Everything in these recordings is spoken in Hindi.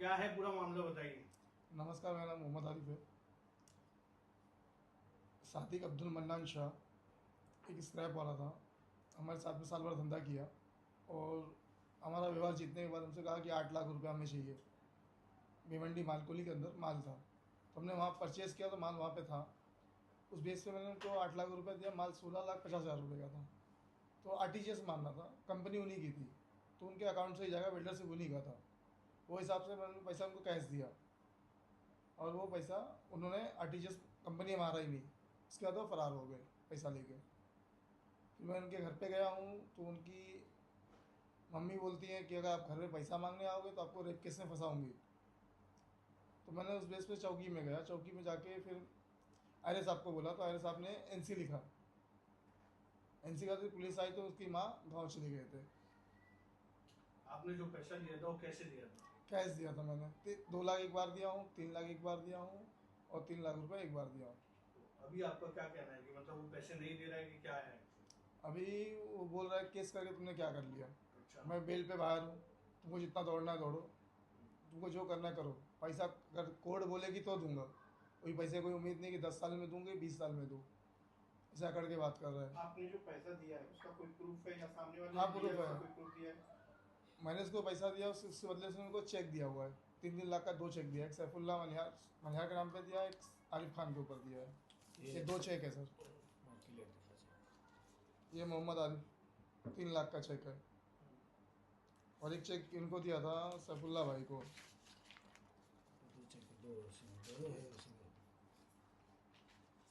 क्या है पूरा मामला बताइए। नमस्कार, मेरा नाम मोहम्मद आरिफ है। सादिक अब्दुल मन्नान शाह एक स्क्रैप वाला था। हमारे साथ में साल भर धंधा किया और हमारा व्यवहार जीतने के बाद हमसे कहा कि 8 लाख रुपये हमें चाहिए। भिवंडी मालकोली के अंदर माल था, तो हमने वहाँ परचेज़ किया तो माल वहाँ पे था। उस बेस पे मैंने उनको 8 लाख रुपये दिया। माल 16,50,000 रुपये का था। तो RTGS मानना था, कंपनी उन्हीं की थी, तो उनके अकाउंट से ही जाएगा, बिल्डर से उन्हीं का था। वो हिसाब से मैंने पैसा उनको कैश दिया और वो पैसा उन्होंने RTGS कंपनी में मारा ही नहीं। उसके बाद वो फ़रार हो गए पैसा लेके। फिर मैं उनके घर पे गया हूँ तो उनकी मम्मी बोलती हैं कि अगर आप घर में पैसा मांगने आओगे तो आपको रेप केस में फंसाऊंगी। तो मैंने उस बेस पे चौकी में गया। चौकी में जाके फिर आर्य साहब को बोला तो आर्य साहब ने NC लिखा। NC का तो पुलिस आई तो उसकी माँ गाँव चले गए थे। आपने जो पैसा लिया था वो कैसे लिया था? कैश दिया था मैंने 2 लाख एक बार दिया हूँ, 3 लाख एक बार दिया हूँ और 3 लाख रुपए एक बार दिया हूँ। तो अभी आपका क्या कहना है कि मतलब वो पैसे नहीं दे रहा है कि क्या है? अभी वो बोल रहा है केस करके तुमने क्या कर लिया। अच्छा। मैं बेल पे बाहर हूँ, तुमको जितना दौड़ना है दौड़ो, तुमको जो करना है करो। पैसा अगर कोर्ट बोलेगी तो दूंगा, कोई पैसे कोई उम्मीद नहीं कि 10 साल में दूंगी 20 साल में दूँ। ऐसा करके बात कर रहा है। आपने जो पैसा दिया है उसका कोई प्रूफ है या सामने वाले हाँ, ने प्रूफ दिया है है। उसका कोई प्रूफ दिया है? मैंने उसको पैसा दिया, उसके बदले से उनको चेक दिया हुआ है। 3-3 लाख का 2 चेक दिया है। एक सैफुल्ला मनिहार मनिहार के नाम पे दिया है, एक आरिफ खान के ऊपर दिया है। ये 2 चेक है सर। ये मोहम्मद आरिफ 3 लाख का चेक है और एक चेक इनको दिया था सैफुल्ला भाई को।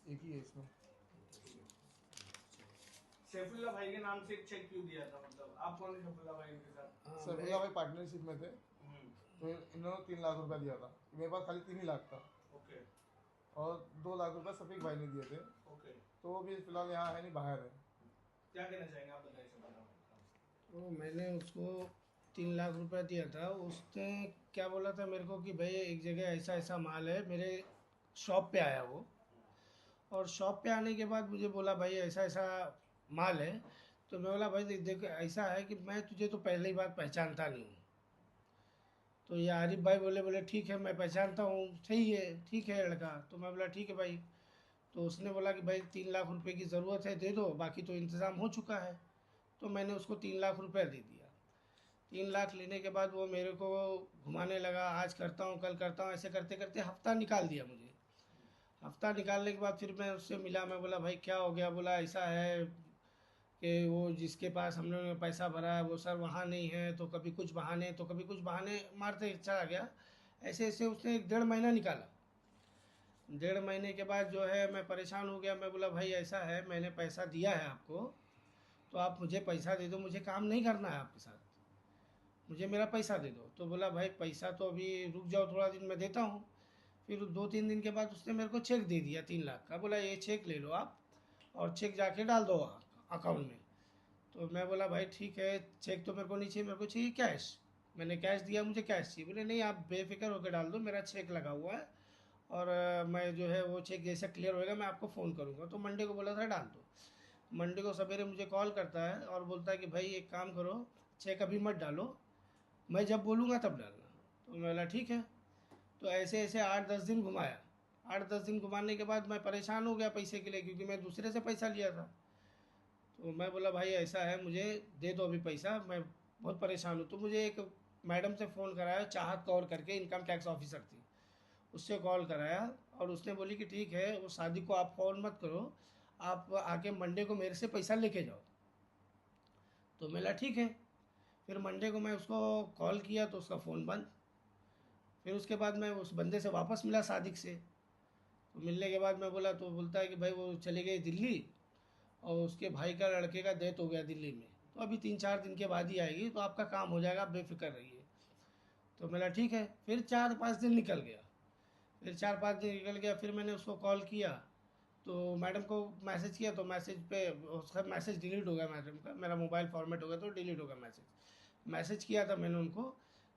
एक ही है इसमें। सैफुल्ला भाई के नाम से एक चेक क्यों दिया था? मतलब आप कौन है सैफुल्ला भाई के साथ? सैफुल्ला भाई पार्टनरशिप में थे, हम्म, तो इन्होंने 3 लाख रुपया दिया था। मेरे पास खाली 3 ही लाख था ओके और 2 लाख रुपये सफीक भाई ने दिए थे। ओके। तो वो भी फिलहाल यहाँ है नहीं, बाहर है। क्या कहना चाहेंगे आप? बताइए सैफुल्ला भाई। तो मैंने उसको 3 लाख रुपया दिया था। उसने क्या बोला था मेरे को कि भाई एक जगह ऐसा ऐसा माल है, मेरे शॉप पे आया वो। और शॉप पे आने के बाद मुझे बोला भाई ऐसा ऐसा माल है। तो मैं बोला भाई देख देख ऐसा है कि मैं तुझे तो पहले ही बात पहचानता नहीं हूँ। तो ये आरिफ भाई बोले बोले ठीक है मैं पहचानता हूँ, सही है ठीक है लड़का। तो मैं बोला ठीक है भाई। तो उसने बोला कि भाई 3 लाख रुपए की ज़रूरत है, दे दो, बाकी तो इंतज़ाम हो चुका है। तो मैंने उसको 3 लाख रुपया दे दिया। 3 लाख लेने के बाद वो मेरे को घुमाने लगा, आज करता हूँ कल करता हूँ, ऐसे करते करते हफ्ता निकाल दिया मुझे। हफ्ता निकालने के बाद फिर मैं उससे मिला। मैं बोला भाई क्या हो गया? बोला ऐसा है कि वो जिसके पास हम लोगों ने पैसा भरा है वो सर वहाँ नहीं है, तो कभी कुछ बहाने तो कभी कुछ बहाने मारते चला गया। ऐसे ऐसे उसने 1.5 महीना निकाला। 1.5 महीने के बाद जो है मैं परेशान हो गया। मैं बोला भाई ऐसा है, मैंने पैसा दिया है आपको, तो आप मुझे पैसा दे दो, मुझे काम नहीं करना है आपके साथ, मुझे मेरा पैसा दे दो। तो बोला भाई पैसा तो अभी रुक जाओ, थोड़ा दिन मैं देता हूँ। फिर 2-3 दिन के बाद उसने मेरे को चेक दे दिया 3 लाख का। बोला ये चेक ले लो आप और चेक जाके डाल दो अकाउंट में। तो मैं बोला भाई ठीक है, चेक तो मेरे को नहीं चाहिए, मेरे को चाहिए कैश। मैंने कैश दिया, मुझे कैश चाहिए। बोले नहीं आप बेफिक्र होकर डाल दो, मेरा चेक लगा हुआ है और मैं जो है वो चेक जैसे क्लियर होएगा मैं आपको फ़ोन करूँगा। तो मंडे को बोला था डाल दो। मंडे को सवेरे मुझे कॉल करता है और बोलता है कि भाई एक काम करो, चेक अभी मत डालो, मैं जब बोलूँगा तब डालना। तो मैं बोला ठीक है। तो ऐसे ऐसे 8-10 दिन घुमाया। 8-10 दिन घुमाने के बाद मैं परेशान हो गया पैसे के लिए, क्योंकि मैं दूसरे से पैसा लिया था। तो मैं बोला भाई ऐसा है, मुझे दे दो अभी पैसा, मैं बहुत परेशान हूँ। तो मुझे एक मैडम से फ़ोन कराया, चाहत कौर करके, इनकम टैक्स ऑफिसर थी, उससे कॉल कराया। और उसने बोली कि ठीक है वो शादी को आप फ़ोन मत करो, आप आके मंडे को मेरे से पैसा लेके जाओ। तो मैं बोला ठीक है। फिर मंडे को मैं उसको कॉल किया तो उसका फ़ोन बंद। फिर उसके बाद मैं उस बंदे से वापस मिला, सादिक से। तो मिलने के बाद मैं बोला, तो बोलता है कि भाई वो चले गए दिल्ली और उसके भाई का लड़के का डेथ हो गया दिल्ली में, तो अभी 3-4 दिन के बाद ही आएगी, तो आपका काम हो जाएगा, आप बेफिक्र रहिए। तो मैंने ठीक है। फिर 4-5 दिन निकल गया। फिर 4-5 दिन निकल गया, फिर मैंने उसको कॉल किया तो मैडम को मैसेज किया, तो मैसेज पे उसका मैसेज डिलीट हो गया मैडम का, मेरा मोबाइल फॉर्मेट हो गया तो डिलीट हो गया मैसेज। मैसेज किया था मैंने उनको,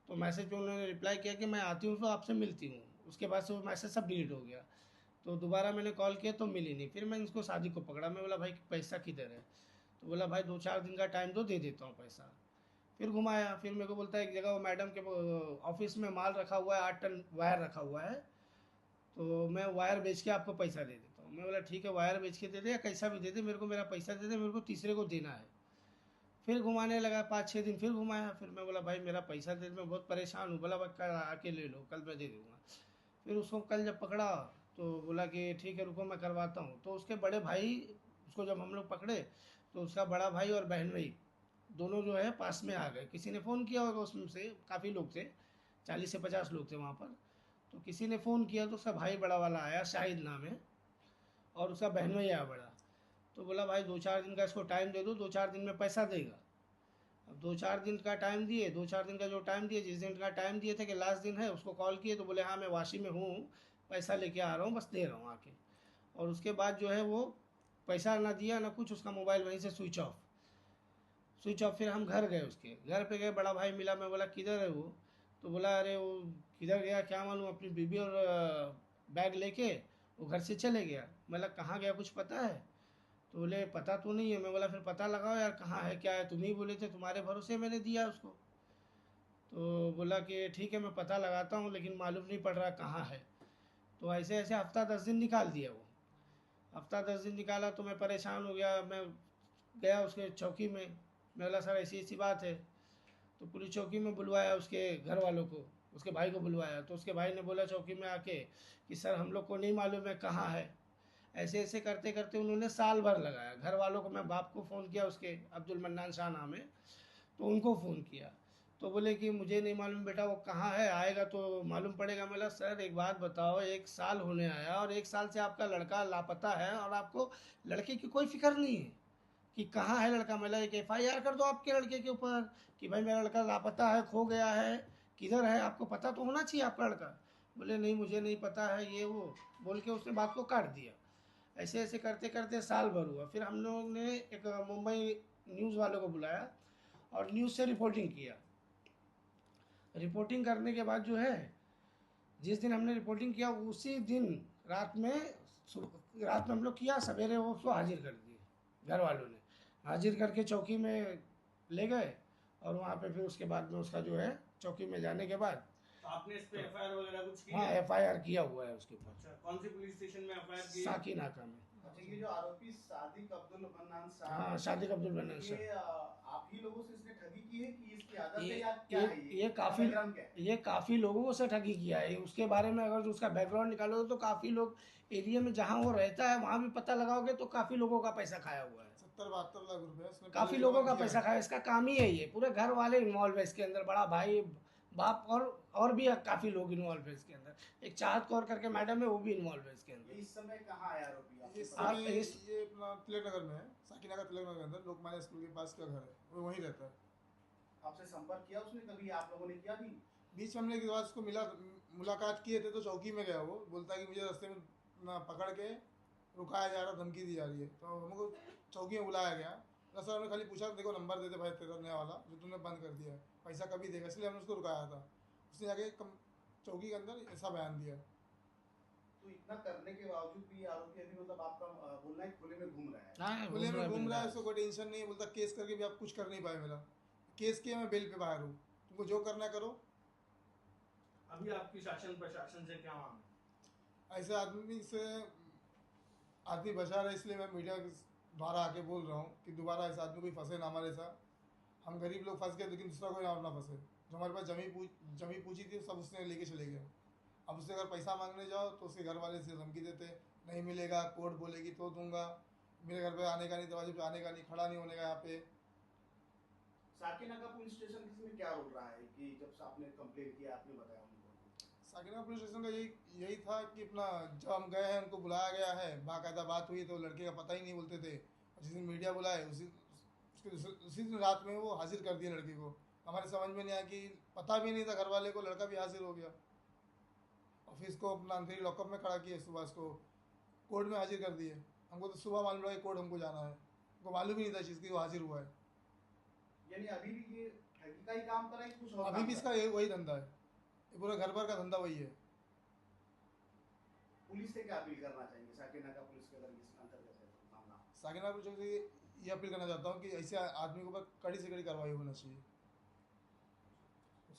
तो मैसेज पे उन्होंने रिप्लाई किया कि मैं आती हूँ तो आपसे मिलती हूँ। उसके बाद से वो मैसेज सब डिलीट हो गया। तो दोबारा मैंने कॉल किया तो मिली नहीं। फिर मैं इसको शादी को पकड़ा। मैं बोला भाई पैसा किधर है? तो बोला भाई 2-4 दिन का टाइम दो, दे देता हूँ पैसा। फिर घुमाया, फिर मेरे को बोलता है एक जगह वो मैडम के ऑफिस में माल रखा हुआ है, 8 टन वायर रखा हुआ है, तो मैं वायर बेच के आपको पैसा दे देता हूँ। मैं बोला ठीक है, वायर बेच के दे दे या कैसा भी दे दे, मेरे को मेरा पैसा दे दे, मेरे को तीसरे को देना है। फिर घुमाने लगा, 5-6 दिन फिर घुमाया। फिर मैं बोला भाई मेरा पैसा दे दे, मैं बहुत परेशान हूँ। बोला भाई कल आके ले लो, कल मैं दे दूँगा। फिर उसको कल जब पकड़ा तो बोला कि ठीक है रुको मैं करवाता हूँ। तो उसके बड़े भाई, उसको जब हम लोग पकड़े तो उसका बड़ा भाई और बहन भाई दोनों जो है पास में आ गए। किसी ने फ़ोन किया होगा, उसमें से काफ़ी लोग थे, 40 से 50 लोग थे वहाँ पर। तो किसी ने फ़ोन किया तो उसका भाई बड़ा वाला आया, शाहिद नाम है, और उसका बहन भाई आया बड़ा। तो बोला भाई 2-4 दिन का इसको टाइम दे दो, 2-4 दिन में पैसा देगा। अब 2-4 दिन का टाइम दिए, 2-4 दिन का जो टाइम दिए, जिस दिन का टाइम दिए थे कि लास्ट दिन है, उसको कॉल किए तो बोले हाँ मैं वाशी में हूँ, पैसा लेके आ रहा हूँ, बस दे रहा हूँ आके। और उसके बाद जो है वो पैसा ना दिया ना कुछ, उसका मोबाइल वहीं से स्विच ऑफ। फिर हम घर गए, उसके घर पे गए, बड़ा भाई मिला। मैं बोला किधर है वो? तो बोला अरे वो किधर गया क्या मालूम, अपनी बीबी और बैग लेके वो घर से चले गया। मतलब कहाँ गया कुछ पता है? तो बोले पता तो नहीं है। मैं बोला फिर पता लगाओ यार, कहाँ है क्या है, तुम ही बोले थे, तुम्हारे भरोसे मैंने दिया उसको। तो बोला कि ठीक है मैं पता लगाता हूँ, लेकिन मालूम नहीं पड़ रहा कहाँ है। तो ऐसे ऐसे हफ्ता 10 दिन निकाल दिया वो। हफ्ता 10 दिन निकाला तो मैं परेशान हो गया। मैं गया उसके चौकी में, मैं बोला सर ऐसी ऐसी बात है। तो पुलिस चौकी में बुलवाया उसके घर वालों को, उसके भाई को बुलवाया। तो उसके भाई ने बोला चौकी में आके कि सर हम लोग को नहीं मालूम है कहाँ है। ऐसे ऐसे करते करते उन्होंने साल भर लगाया। घर वालों को, मैं बाप को फ़ोन किया, उसके अब्दुल मन्नान शाह नाम है, तो उनको फ़ोन किया। तो बोले कि मुझे नहीं मालूम बेटा, वो कहाँ है, आएगा तो मालूम पड़ेगा। मैं बोला सर एक बात बताओ, 1 साल होने आया और 1 साल से आपका लड़का लापता है और आपको लड़के की कोई फिक्र नहीं है कि कहाँ है लड़का। मतलब एक FIR कर दो आपके लड़के के ऊपर कि भाई मेरा लड़का लापता है, खो गया है, किधर है, आपको पता तो होना चाहिए आपका लड़का। बोले नहीं मुझे नहीं पता है, ये वो बोल के उसने बात को काट दिया। ऐसे ऐसे करते करते साल भर हुआ। फिर हम लोग ने एक मुंबई न्यूज़ वालों को बुलाया और न्यूज़ से रिपोर्टिंग किया। रिपोर्टिंग करने के बाद जो है, जिस दिन हमने रिपोर्टिंग किया उसी दिन रात में हम लोग किया, सवेरे वो उसको हाजिर कर दिए। घर वालों ने हाजिर करके चौकी में ले गए, और वहाँ पे फिर उसके बाद में उसका जो है चौकी में जाने के बाद, तो आपने इस पे FIR वगैरह कुछ की हाँ है? FIR किया हुआ है उसके ऊपर, अच्छा, कौन सी पुलिस स्टेशन में FIR की है? साकी नाका में। अच्छा, ये जो आरोपी सादिक अब्दुल मन्नान हाँ साहब, शादी अब्दुल मन्नान ये साहब, आप ही लोगों से इसने ठगी की है कि इसकी आदत है ये या क्या है? ये काफ़ी बैकग्राउंड क्या है? ये काफ़ी लोगों से ठगी किया है। उसके बारे में अगर उसका बैकग्राउंड निकालोगे तो काफ़ी लोग एरिया में जहाँ वो रहता है वहाँ भी पता लगाओगे तो काफ़ी लोगों का पैसा खाया हुआ है। 70-72 लाख रुपए उसने काफ़ी पहले लोगों जमा का किया पैसा है। खाया, इसका काम ही है ये। पूरे घर वाले इन्वॉल्व है इसके अंदर, बड़ा भाई, बाप, और भी काफ़ी लोग इन्वॉल्व है इसके अंदर। एक चाहत कौर करके मैडम है, वो भी इन्वॉल्व है इसके ये अंदर। इस समय कहाँ है आरोपी? आपको इस पता आप समय इस ये अपना तिलक नगर में है, साकीनाका तिलक नगर के अंदर लोकमान्य स्कूल के पास का घर है, वो वहीं रहता है। है? आपसे संपर्क किया उसने कभी? आप लोगों ने किया नहीं? बीच में हमने एक बार उसको मुलाकात किए थे, तो चौकी में गया वो, बोलता है कि मुझे रास्ते में ना पकड़ के रुकाया जा रहा, धमकी दी जा रही है। तो हमको चौकी में बुलाया गया। सर हमने खाली पूछा देखो नंबर दे दे भाई तेरा नया वाला जो तुमने बंद कर दिया है, पैसा कभी देगा, इसलिए हमने उसको रुकाया था। उसने जाके चौकी के अंदर ऐसा बयान दिया। तो इतना करने के बावजूद भी आरोपी अभी मतलब आपका बोलना है खुले में घूम रहा है? हाँ खुले में घूम रहा है, बिंदास। उसको कोई टेंशन नहीं है। बोलता केस करके भी आप कुछ कर नहीं पाए मेरा, केस किया मैं बेल पे बाहर हूँ, तुमको जो करना है करो। अभी आपकी शासन प्रशासन से क्या मांग है? ऐसे आदमी से आदमी बचा रहे, इसलिए मैं मीडिया के द्वारा आके बोल रहा हूँ कि दोबारा ऐसा आदमी कोई फंसे ना हमारे साथ। हम गरीब लोग फंस गए, लेकिन दूसरा कोई ना फंसे। जो हमारे पास जमी पूछी थी सब उसने लेके चले गया। अब उससे अगर पैसा मांगने जाओ तो उसके घर वाले से धमकी देते, नहीं मिलेगा, कोर्ट बोलेगी तो दूंगा, मेरे घर पे आने का नहीं, दरवाजे पे आने का नहीं, खड़ा नहीं होने का यहाँ पे। साकीनाका पुलिस स्टेशन इसमें क्या रोल रहा है कि जब से आपने कंप्लेंट किया आपने बताया उनको? साकिना पुलिस स्टेशन का यही था कि अपना जब हम गए हैं, उनको बुलाया गया है, बाकायदा बात हुई, तो लड़के का पता ही नहीं बोलते थे। और जिस दिन मीडिया बुलाए उसी दिन रात में वो हाजिर कर दिया लड़के को। हमारे समझ में नहीं आया कि पता भी नहीं था घर वाले को, लड़का भी हाजिर हो गया। और फिर इसको अपना अंधेरी लॉकअप में खड़ा किए, सुबह इसको कोर्ट में हाजिर कर दिए। हमको तो सुबह मालूम पड़ा कि कोर्ट हमको जाना है, हमको मालूम ही नहीं था चीज़ की वो हाजिर हुआ है। यानी अभी भी ये ठगी का ही काम कर रहा है कि कुछ और अभी काम भी कर इसका रहा है? वही धंधा है, ये पूरा घर भर का धंधा वही है। पुलिस से क्या अपील करना चाहेंगे साकीनाका पुलिस के अगर इस अंतर्गत है तो मामला? साकिना पुलिस से ये अपील करना चाहता हूँ कि ऐसे आदमी के ऊपर कड़ी से कड़ी कार्रवाई होना चाहिए।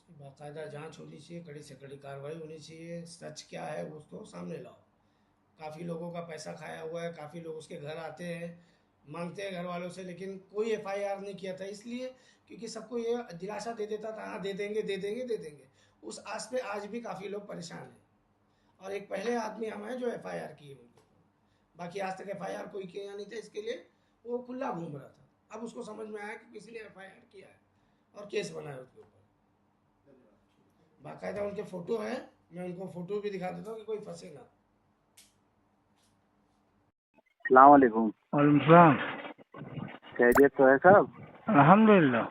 इसकी बाकायदा जांच होनी चाहिए, कड़ी से कड़ी कार्रवाई होनी चाहिए। सच क्या है वो तो सामने लाओ। काफ़ी लोगों का पैसा खाया हुआ है, काफ़ी लोग उसके घर आते हैं, मांगते हैं घर वालों से, लेकिन कोई एफआईआर नहीं किया था। इसलिए क्योंकि सबको ये दिलासा दे देता था, हाँ दे देंगे दे देंगे दे देंगे। उस आस पे आज भी काफ़ी लोग परेशान हैं। और एक पहले आदमी हम हैं जो एफआईआर किए उनके ऊपर, बाकी आज तक एफआईआर कोई किया नहीं था। इसके लिए वो खुला घूम रहा था। अब उसको समझ में आया कि किसी ने एफआईआर किया है और केस बनाया उसके ऊपर। बाकायदा उनके फ़ोटो हैं, मैं उनको फ़ोटो भी दिखा देता हूँ कि कोई फंसे ना। अस्सलाम वालेकुम। वालेकुम सलाम। खैरियत तो है सब? अल्हम्दुलिल्लाह।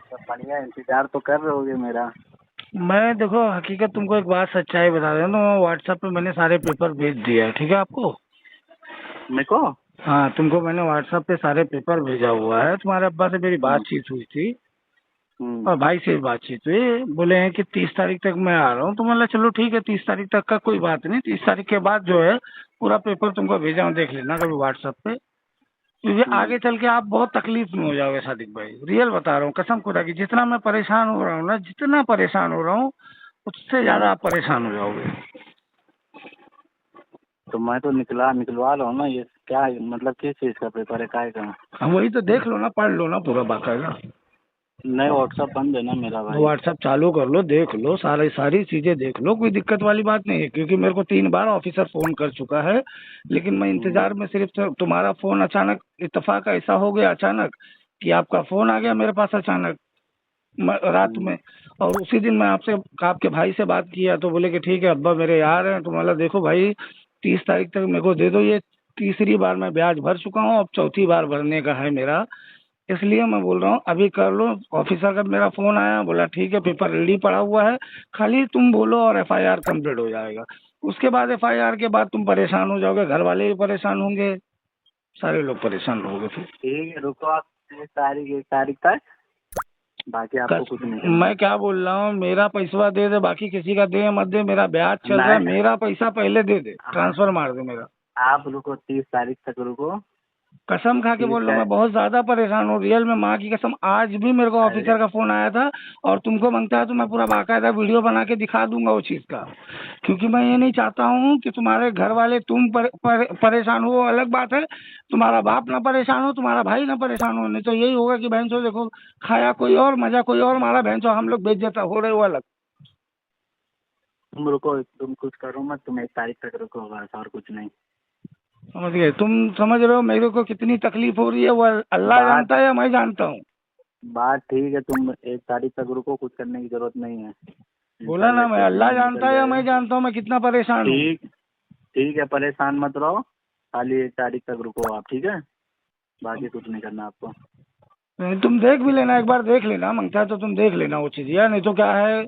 सब बढ़िया। इंतजार तो कर रहे होगे मेरा। मैं देखो हकीकत तुमको एक बात सच्चाई बता रहा हूँ, तो व्हाट्सएप पे मैंने सारे पेपर भेज दिया है, ठीक है आपको? मेरे को? हाँ, तुमको मैंने व्हाट्सएप पे सारे पेपर भेजा हुआ है। तुम्हारे अब्बा से मेरी बातचीत हुई थी और भाई से भी बातचीत हुई। बोले हैं कि 30 तारीख तक मैं आ रहा हूँ। तो मैं बोला चलो ठीक है, 30 तारीख तक का कोई बात नहीं। 30 तारीख के बाद जो है पूरा पेपर तुमको भेजा हूँ, देख लेना कभी व्हाट्सएप पे। क्योंकि आगे चल के आप बहुत तकलीफ में हो जाओगे सादिक भाई, रियल बता रहा हूँ कसम खुदा की। जितना मैं परेशान हो रहा हूँ ना, जितना परेशान हो रहा हूँ उससे ज्यादा आप परेशान हो जाओगे। तो मैं तो निकलवा रहा हूँ ना। ये क्या है? मतलब किस चीज का पेपर है? काय का? हम वही तो देख लो ना, पढ़ लो ना पूरा बाकायदा। नहीं, व्हाट्सएप बंद है ना मेरा भाई। व्हाट्सएप चालू कर लो, देख लो, सारी चीजें देख लो, कोई दिक्कत वाली बात नहीं है। क्योंकि मेरे को 3 बार ऑफिसर फोन कर चुका है, लेकिन मैं इंतजार में सिर्फ तुम्हारा फोन अचानक इत्तेफाक ऐसा हो गया अचानक कि आपका फोन आ गया मेरे पास अचानक रात में। और उसी दिन मैं आपके भाई से बात किया तो बोले कि ठीक है अब्बा मेरे यार हैं। तो मतलब देखो भाई 30 तारीख तक मेरे को दे दो। ये तीसरी बार मैं ब्याज भर चुका हूँ, अब चौथी बार भरने का है मेरा। इसलिए मैं बोल रहा हूँ अभी कर लो। ऑफिसर का मेरा फोन आया, बोला ठीक है पेपर रेडी पड़ा हुआ है, खाली तुम बोलो और एफआईआर कंप्लीट हो जाएगा। उसके बाद एफआईआर के बाद तुम परेशान हो जाओगे, घर वाले भी परेशान होंगे, सारे लोग परेशान रहोगे फिर। ठीक है, रुको आप 1 तारीख तक। बाकी आपको कुछ नहीं करना। मैं क्या बोल रहा हूँ, मेरा पैसा दे दे, बाकी किसी का दे मत दे। मेरा ब्याज चल रहा है, नहीं। मेरा पैसा पहले दे दे, ट्रांसफर मार दे मेरा। आप रुको, 30 तारीख तक रुको। कसम खा के बोल रहा हूँ, मैं बहुत ज्यादा परेशान हूँ रियल में, माँ की कसम। आज भी मेरे को ऑफिसर का फोन आया था और तुमको मांगता है तो मैं पूरा बाकायदा वीडियो बना के दिखा दूंगा वो चीज का। क्योंकि मैं ये नहीं चाहता हूँ कि तुम्हारे घर वाले तुम परेशान हो, अलग बात है। तुम्हारा बाप ना परेशान हो, तुम्हारा भाई ना परेशान हो। नहीं तो यही होगा कि बहन चो देखो खाया कोई और, मजा कोई और, मारा बहन चो हम लोग बेइज्जत हो रहे हो अलग। तुम रुको, तुम कुछ करो मत। तुम 1 तारीख तक रुको बस, और कुछ नहीं। समझ गए? तुम समझ रहे हो मेरे को कितनी तकलीफ हो रही है, वो अल्लाह जानता है या मैं जानता हूँ। बात ठीक है, तुम 1 तारीख तक रुको, कुछ करने की जरूरत नहीं है। बोला ना, मैं अल्लाह जानता है या मैं जानता हूँ मैं कितना परेशान हूँ। ठीक है, परेशान मत रहो। खाली 1 तारीख तक रुको आप, ठीक है? बाकी कुछ नहीं करना आपको। नहीं, तुम देख भी लेना, एक बार देख लेना, मांगता है तो तुम देख लेना वो चीज़ यार। नहीं तो क्या है,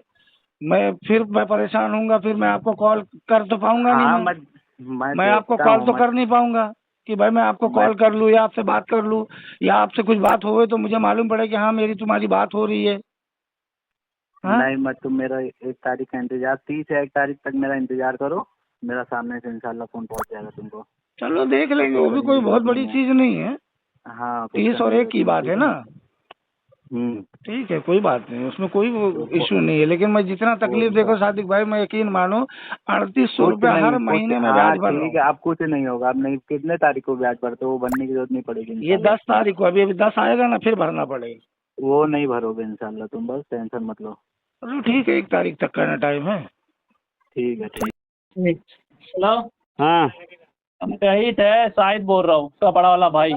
मैं परेशान हूँगा, फिर मैं आपको कॉल कर तो पाऊंगा हाँ, नहीं। मैं आपको कॉल तो कर नहीं पाऊंगा कि भाई मैं आपको कॉल कर लूँ या आपसे बात कर लूँ या आपसे कुछ बात हो तो मुझे मालूम पड़े कि हाँ मेरी तुम्हारी बात हो रही है। हाँ? नहीं मत, तुम मेरा 1 तारीख का इंतजार, 30 या 1 तारीख तक मेरा इंतजार करो। मेरा सामने से इंशाल्लाह फोन पहुंच जाएगा तुमको। चलो देख लेंगे, वो भी कोई बहुत बड़ी चीज़ नहीं है। हाँ, 30 और 1 की बात है ना। ठीक है, कोई बात नहीं, उसमें कोई इशू नहीं है। लेकिन मैं जितना तकलीफ देखो सादिक भाई, मैं यकीन मानो 3800 रुपया हर महीने में ब्याज भर रहा ठीक है, आप कुछ नहीं होगा। आप नहीं, कितने तारीख को ब्याज भरते हो? वो भरने की जरूरत नहीं पड़ेगी। ये 10 तारीख को, अभी 10 आएगा ना, फिर भरना पड़ेगा। वो नहीं भरोगे इंशाल्लाह, तुम बस टेंशन मत लो। चलो ठीक है, 1 तारीख तक का टाइम है। ठीक है, ठीक। हेलो, हाँ, शहीद है, शाहिद बोल रहा हूँ, उसका बड़ा वाला भाई।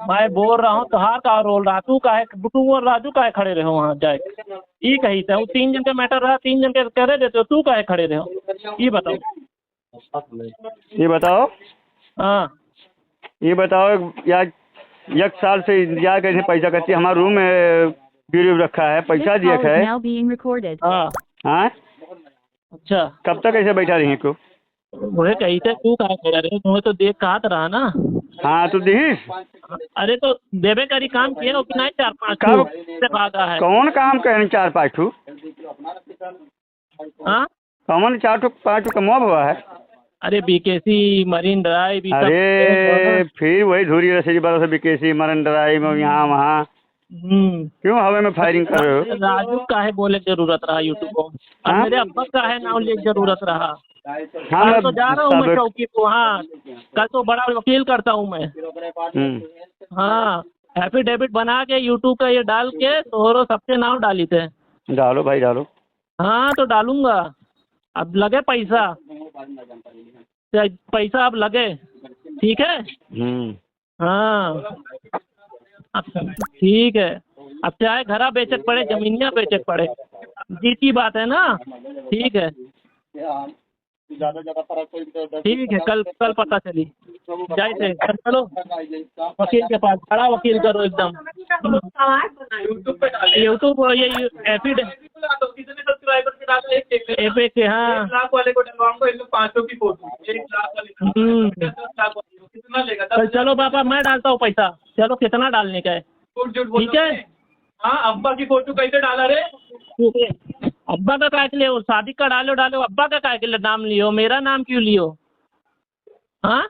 मैं बोल रहा हूँ तोहार का रोल रहा, तू और राजू काहे खड़े रहे वहाँ जाए? ई कही था वो 3 जन का मैटर रहा, 3 जन के करे देते हो, तू काहे खड़े रहे? ये बताओ। हाँ, ये बताओ यार, 1 साल से इंतजार कैसे पैसा करती है? हमारा रूम में गिरवी रखा है, पैसा दिया है। हाँ, हाँ, अच्छा, कब तक ऐसे बैठा रही को? मुझे कही थे तू काहे खड़े रहे? तुम्हें तो देख कहा रहा ना। हाँ तो दी। अरे तो देवे करी काम किए हो कि नहीं? 4-5 कब? से भागा है। कौन काम करें 4-5 ठू? हाँ, कौन 4-5 ठू कमवा हुआ है? अरे बीकेसी, मरीन ड्राइव, अरे फिर वही धूरी रसीद बरस बीकेसी, मरन ड्राइव में यहाँ वहाँ। क्यों हवा में फायरिंग कर रहे हो? राजू काहे बोले जरूरत रहा यूट्यूब को? अब हाँ? मेरे अब्बा काहे नाम ले जरूरत रहा? हाँ कल मैं तो जा रहा हूँ मैं सब- चौकी को, हाँ कल तो बड़ा वकील करता हूँ मैं। हाँ एफिडेविट बना के यूट्यूब का ये डाल के तोहरो सबके नाम डाली थे। डालो भाई डालो। हाँ तो डालूंगा, अब लगे पैसा, पैसा अब लगे, ठीक है। हाँ अब ठीक है, अब चाहे घरा बेचक पड़े जमीनिया बेचक पड़े, जीत की बात है ना। ठीक है ठीक है, कल कल पता चली जाए थे। चलो वकील के पास, खड़ा वकील करो एकदम। यूट्यूब ये एफिडेविट के, हाँ 1 लाख वाले को डलवाऊंगा, इन लोग 500 की फोटो, 1 लाख वाले 10 लाख वाले को कितना लेगा? तो चलो पापा मैं डालता हूँ पैसा, चलो कितना डालने का है? ठीक है। हाँ अब्बा की फोटो कैसे डाला रे? अब्बा का काय के लिए? वो शादी का डालो डालो, अब्बा का काय के लिए नाम लियो, मेरा नाम क्यों लियो? हाँ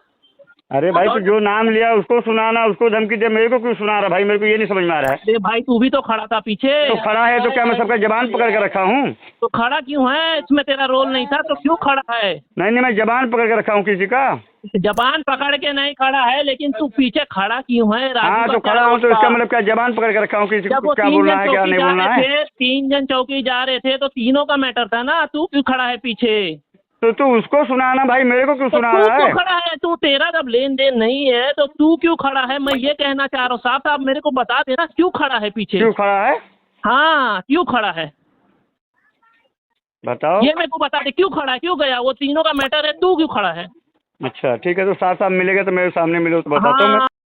अरे भाई तो जो नाम लिया उसको सुनाना, उसको धमकी दे, मेरे को क्यों सुना रहा भाई? मेरे को ये नहीं समझ में आ रहा है। अरे भाई तू भी तो खड़ा था पीछे। तो खड़ा है तो क्या मैं सबका जबान पकड़ के रखा हूँ? तो खड़ा क्यों है? इसमें तेरा रोल नहीं था तो क्यों खड़ा है? नहीं नहीं मैं जबान पकड़ के रखा हूँ किसी का। जबान पकड़ के नहीं खड़ा है, लेकिन तू पीछे खड़ा क्यों है? राजू हाँ का तो क्या खड़ा हूँ रोल तो इसका था? मतलब क्या जबान पकड़ के रखा हूँ किसी जब को? वो क्या 3 बोलना जन है क्या चौकी नहीं जा बोलना रहे है? थे, 3 जन चौकी जा रहे थे तो तीनों का मैटर था ना, तू क्यों खड़ा है पीछे? तो तू उसको सुनाना भाई, मेरे को क्यों तो सुना तू रहा क्यों है? खड़ा है? तू तेरा जब लेन देन नहीं है तो तू क्यों खड़ा है? मैं ये कहना चाह रहा हूँ, साहब साहब मेरे को बता देना क्यों खड़ा है पीछे? क्यों खड़ा है हाँ क्यों खड़ा है बताओ। ये मेरे को बता दे, क्यों खड़ा है, क्यों गया? वो तीनों का मैटर है, तू क्यों खड़ा है? अच्छा ठीक है, तो साथ साथ मिलेगा तो मेरे सामने मिलो तो बताता हूँ मैं। हाँ